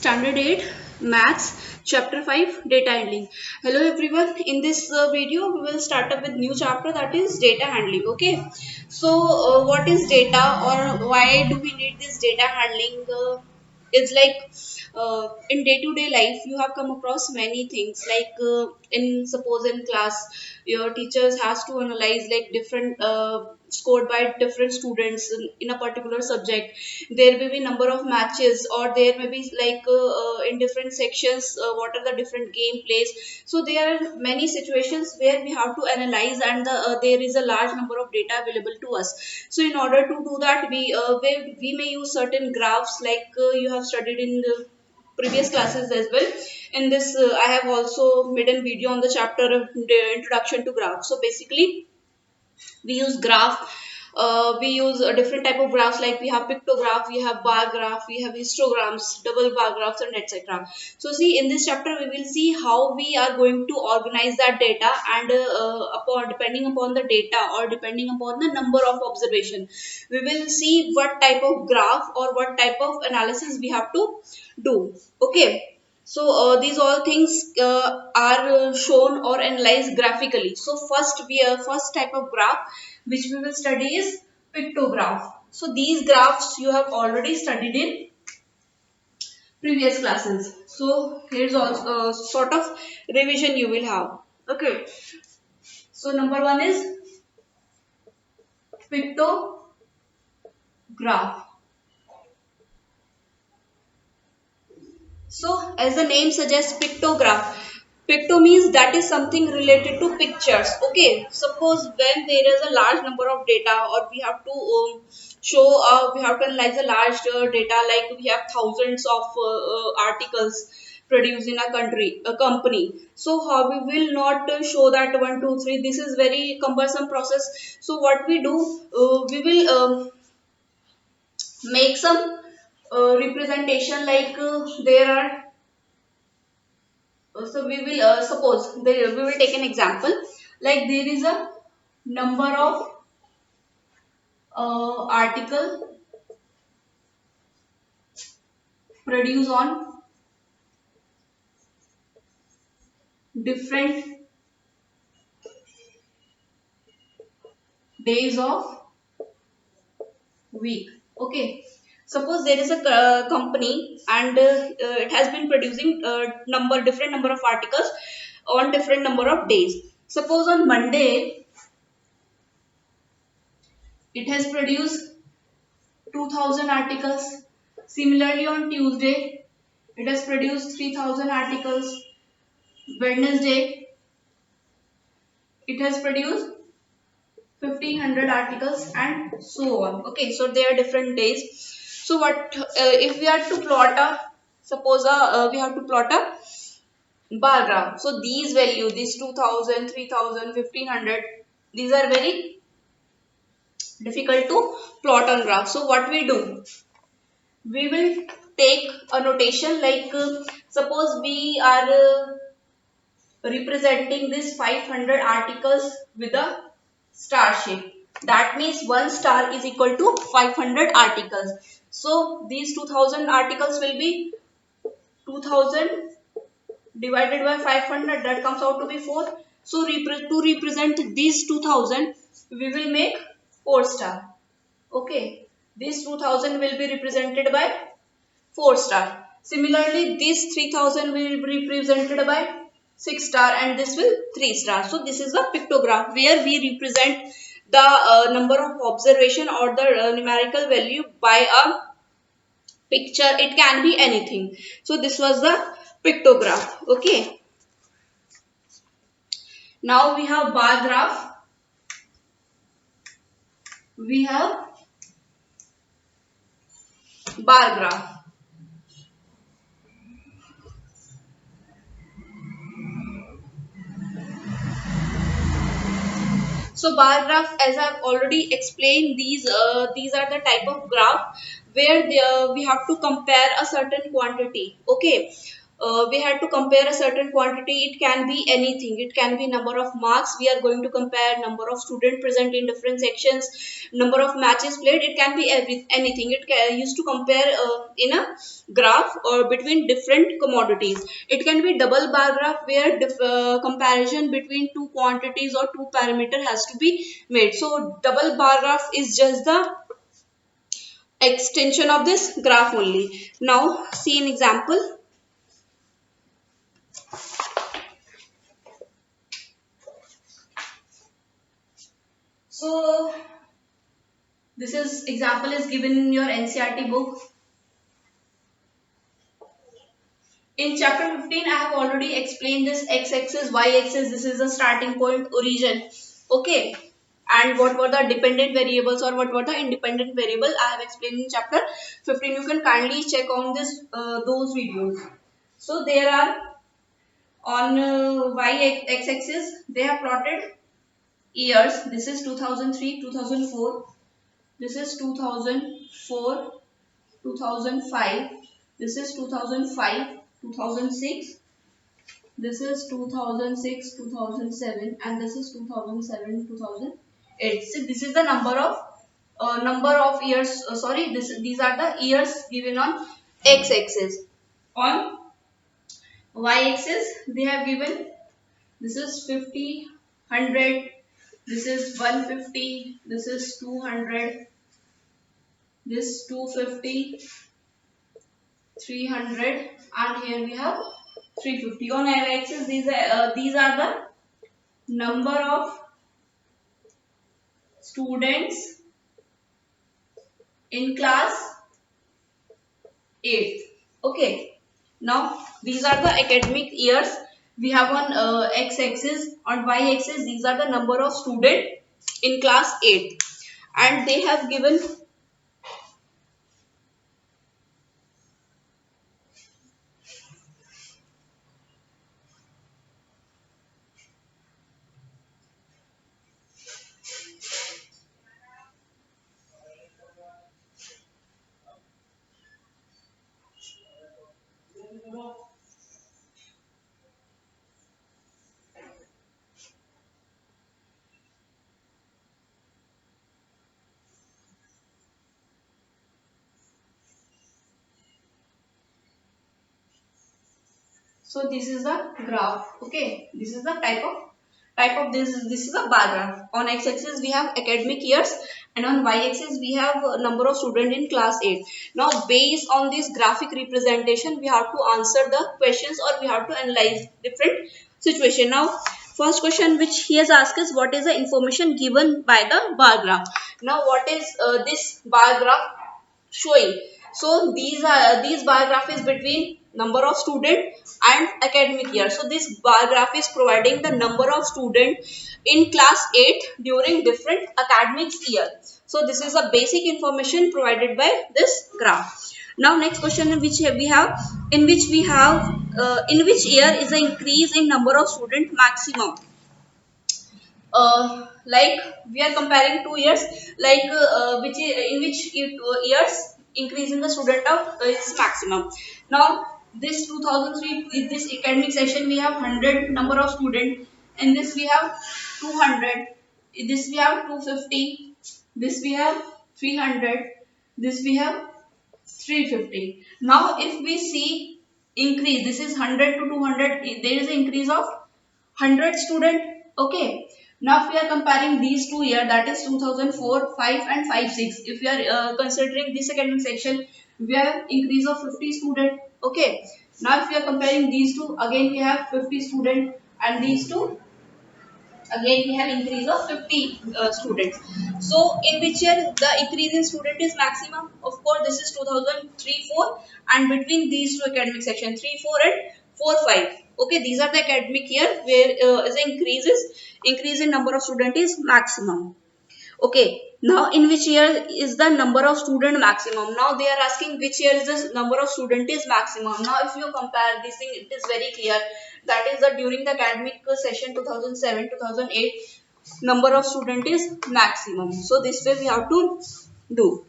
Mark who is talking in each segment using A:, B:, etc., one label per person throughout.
A: Standard 8 Maths Chapter 5 Data Handling. Hello everyone. In this video we will start up with new chapter, that is data handling. Okay. So what is data, or why do we need this data handling? It's like in day-to-day life you have come across many things, like in suppose in class your teachers has to analyze like different scored by different students in a particular subject. There may be number of matches, or there may be like in different sections what are the different game plays. So there are many situations where we have to analyze, and there is a large number of data available to us. So in order to do that, we may use certain graphs, like you have studied in the previous classes as well. In this I have also made a video on the chapter of the introduction to graph. So basically we use graph, we use a different type of graphs, like we have pictograph, we have bar graph, we have histograms, double bar graphs, and etc. So see, in this chapter we will see how we are going to organize that data, and upon depending upon the data, or depending upon the number of observation, we will see what type of graph or what type of analysis we have to do. Okay. So these all things are shown or analyzed graphically. So first type of graph which we will study is pictograph. So these graphs you have already studied in previous classes. So here's also sort of revision you will have. Okay. So number one is pictograph. So, as the name suggests, pictograph. Picto means that is something related to pictures. Okay, suppose when there is a large number of data, or we have to we have to analyze a large data, like we have thousands of articles produced in a company. So, how we will not show that one, two, three. This is very cumbersome process. So, what we do, we will make some representation, like there are so we will suppose there, we will take an example, like there is a number of article produced on different days of week. Okay, suppose there is a company, and it has been producing different number of articles on different number of days. Suppose on Monday it has produced 2000 articles. Similarly on Tuesday it has produced 3000 articles. Wednesday it has produced 1500 articles, and so on. Okay, so there are different days. So what if we are to plot a, suppose we have to plot a bar graph. So these value, these 2000, 3000, 1500, these are very difficult to plot on graph. So what we do, we will take a notation, like suppose we are representing this 500 articles with a star shape. That means one star is equal to 500 articles. So these 2000 articles will be 2000 divided by 500, that comes out to be 4. So to represent these 2000, we will make 4 star. Okay, this 2000 will be represented by 4 star. Similarly, this 3000 will be represented by 6 star, and this will 3 star. So this is a pictograph where we represent the number of observation, or the numerical value, by a picture. It can be anything. So this was the pictograph. Okay. Now we have bar graph. We have bar graph. So bar graph, as I've already explained, these are the type of graph where we have to compare a certain quantity. Okay, we had to compare a certain quantity. It can be anything. It can be number of marks. We are going to compare number of students present in different sections, number of matches played. It can be anything. It used to compare in a graph or between different commodities. It can be double bar graph where comparison between two quantities or two parameter has to be made. So double bar graph is just the extension of this graph only. Now see an example. So this is example is given in your NCERT book. In chapter 15, I have already explained this x-axis, y-axis. This is the starting point, origin. Okay. And what were the dependent variables or what were the independent variable? I have explained in chapter 15. You can kindly check on this those videos. So there are on y-axis, they have plotted years. This is 2003, 2004. This is 2004, 2005. This is 2005, 2006. This is 2006, 2007, and this is 2007, 2008. So this is the number of years. Sorry, these are the years given on x-axis. On y-axis, they have given this is 50, 100. This is 150. This is 200. This 250. 300, and here we have 350. On y-axis, these are the number of students in class 8. Okay. Now these are the academic years we have on x-axis. On y-axis, these are the number of students in class 8, and they have given. So this is the graph. Okay, this is the type of this. This is a bar graph. On x-axis we have academic years, and on y-axis we have number of students in class 8. Now based on this graphic representation, we have to answer the questions or we have to analyze different situation. Now first question which he has asked is, what is the information given by the bar graph? Now what is this bar graph showing? So these bar graph is between number of student and academic year. So this bar graph is providing the number of student in class 8 during different academic year. So this is a basic information provided by this graph. Now next question in which we have, in which year is the increase in number of student maximum? Like we are comparing 2 years, like in which years increase in the student of is maximum. Now this 2003, in this academic session we have 100 number of student, in this we have 200, in this we have 250, this we have 300, this we have 350. Now if we see increase, this is 100 to 200, there is an increase of 100 student. Okay. Now if we are comparing these 2 years, that is 2004, 5 and 5, 6. If we are considering this academic section, we have increase of 50 student. Okay. Now if we are comparing these two, again we have 50 student, and these two again we have increase of 50 students. So in which year the increase in student is maximum? Of course this is 2003-4, and between these two academic section 3-4 and 4-5. Okay, these are the academic year where the increase in number of student is maximum. Okay, now in which year is the number of student maximum? Now they are asking which year is the number of student is maximum. Now if you compare this thing, it is very clear. That is that during the academic session 2007-2008, number of student is maximum. So this way we have to do.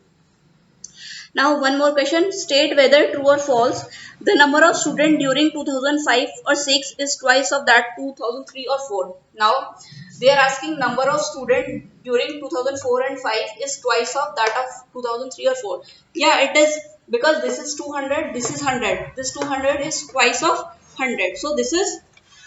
A: Now one more question. State whether true or false. The number of students during 2005 or 6 is twice of that 2003 or 4. Now they are asking number of students during 2004 and 5 is twice of that of 2003 or 4. Yeah, it is, because this is 200, this is 100. This 200 is twice of 100. So this is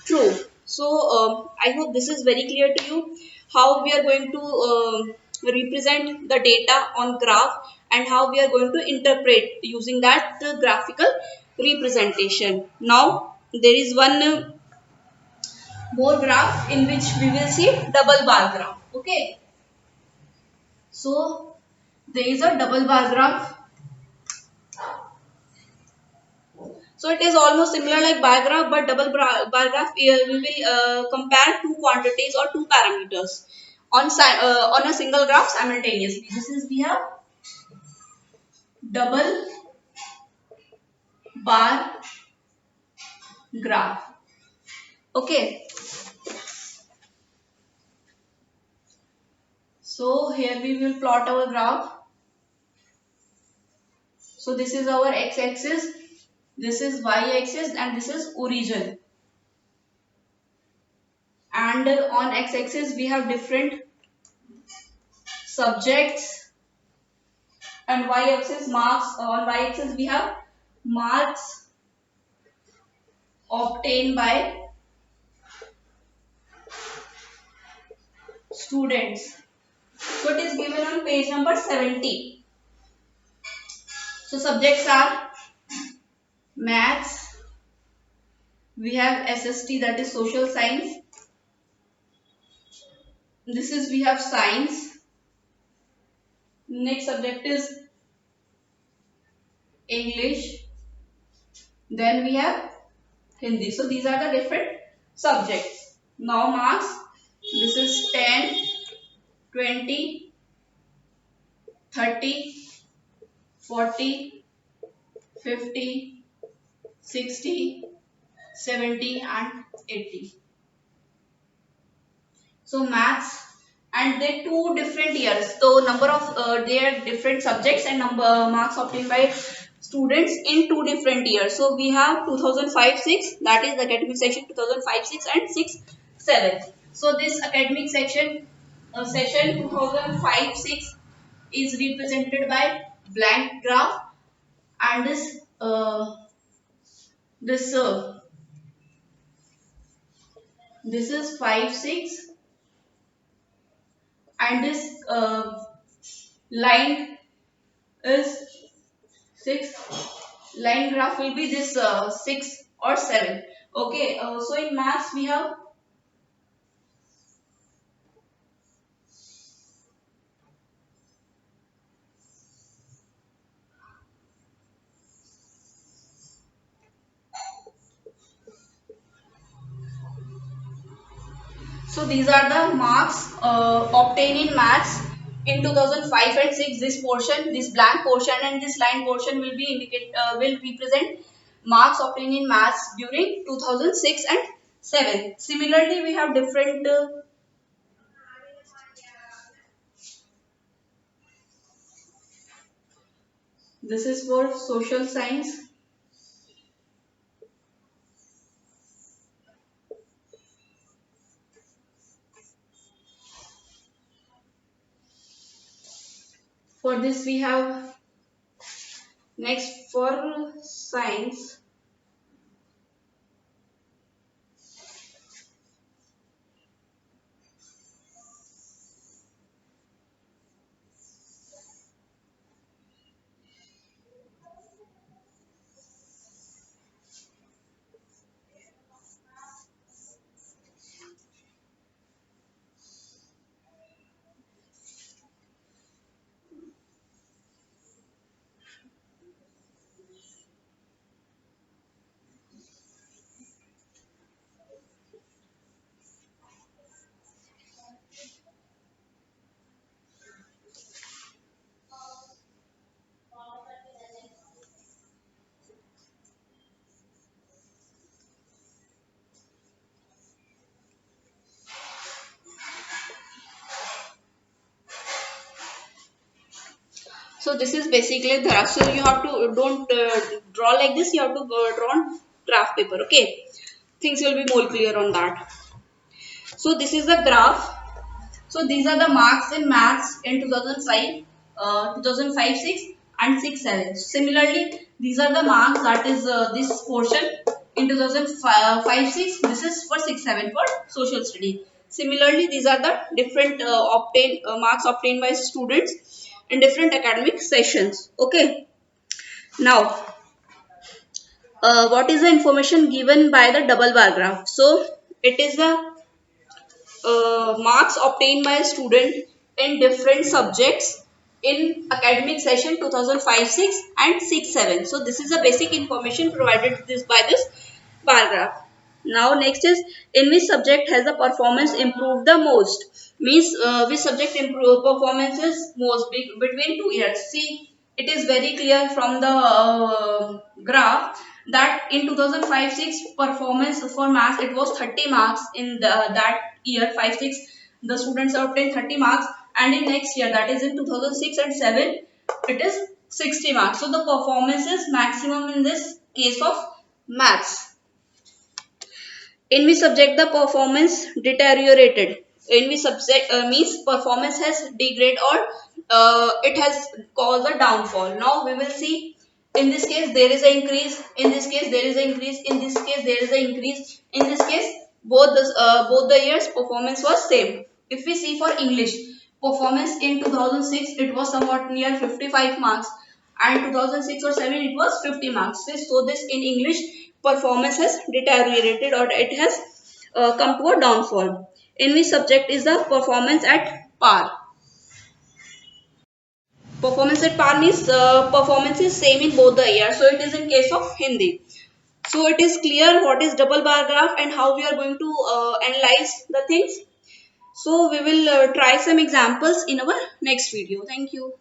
A: true. So I hope this is very clear to you how we are going to represent the data on graph and how we are going to interpret using that graphical representation. Now there is one more graph in which we will see double bar graph. Okay, so there is a double bar graph. So it is almost similar like bar graph, but double bar graph we will compare two quantities or two parameters on a single graph simultaneously. This is we have double bar graph. Okay, so here we will plot our graph. So this is our x-axis, this is y-axis, and this is origin. And on x-axis we have different subjects, and y-axis marks. On y-axis we have marks obtained by students. So it is given on page number 70. So subjects are maths, we have SST, that is social science. This is we have science. Next subject is English. Then we have Hindi. So these are the different subjects. Now marks. This is 10, 20, 30, 40, 50, 60, 70 and 80. So maths, and they two different years. So number of their different subjects and number marks obtained by students in two different years. So we have 2005-6, that is the academic section 2005-6 and 6-7. So this academic section session 2005-6 is represented by blank graph, and this this is 5-6, and this line is 6. Line graph will be this 6 or 7. Okay, so in maths we have, so these are the marks obtained in maths in 2005 and 6. This portion, this blank portion and this line portion will be will represent marks obtained in maths during 2006 and 7. Similarly, we have different this is for social science. For this we have next for science. So this is basically the graph. So you have to don't draw like this. You have to draw on graph paper. Okay, things will be more clear on that. So this is the graph. So these are the marks in maths in 2005, 2005 6 and 6 7. Similarly, these are the marks, that is this portion in 2005 6. This is for 6 7 for social study. Similarly, these are the different marks obtained by students in different academic sessions. Okay. Now, what is the information given by the double bar graph? So it is the marks obtained by a student in different subjects in academic session 2005-6 and 6-7. So this is the basic information provided by this bar graph. Now next is, in which subject has the performance improved the most? Means which subject improve performances most between 2 years. See, it is very clear from the graph that in 2005-6 performance for maths it was 30 marks in that year 5-6 the students obtained 30 marks, and in next year, that is in 2006 and 7, it is 60 marks. So the performance is maximum in this case of maths. In which subject the performance deteriorated? In which subject means performance has degraded or it has caused a downfall. Now we will see, in this case there is an increase, in this case there is an increase, in this case there is an increase, in this case both the years performance was same. If we see for English, performance in 2006 it was somewhat near 55 marks, and 2006 or 7 it was 50 marks. So this in English performance has deteriorated or it has come to a downfall. In which subject is the performance at par? Performance at par means performance is same in both the years. So it is in case of Hindi. So it is clear what is double bar graph and how we are going to analyze the things. So we will try some examples in our next video. Thank you.